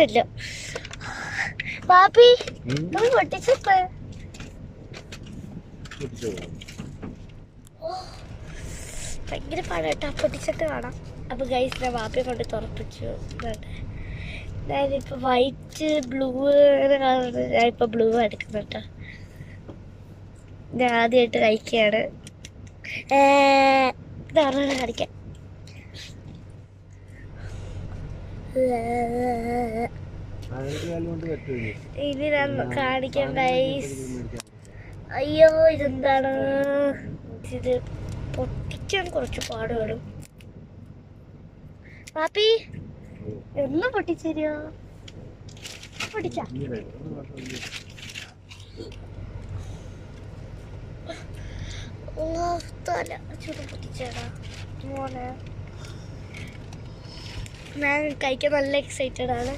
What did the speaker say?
ഇല്ല പാപ്പി നമ്മൾ പൊട്ടിച്ചപ്പോ ഭയങ്കര പാടാട്ടോ പൊട്ടിച്ചിട്ട് കാണാം. അപ്പൊ ഗൈസ് ഞാൻ പാപ്പിയെ കൊണ്ട് തുറപ്പിച്ചു. ഞാനിപ്പോ വൈറ്റ് ബ്ലൂ അങ്ങനെ കാണുന്നത്. ഞാനിപ്പോ ബ്ലൂ എടുക്കുന്നു കേട്ടോ. ഞാൻ ആദ്യമായിട്ട് കഴിക്കുകയാണ്. കാണിക്കാം. ഇനി ഞാൻ കാണിക്കാം ഗൈസ്. അയ്യോ ഇതെന്താണ്? ഇത് പൊട്ടിക്കാൻ കുറച്ച് പാടുപെടും. പാപ്പി ഒന്ന് പൊട്ടിച്ചോ. പൊട്ടിച്ച തല ചുരു പൊട്ടിച്ചേടാ മോനെ. ഞാൻ കഴിക്കാൻ നല്ല എക്സൈറ്റഡ് ആണ്.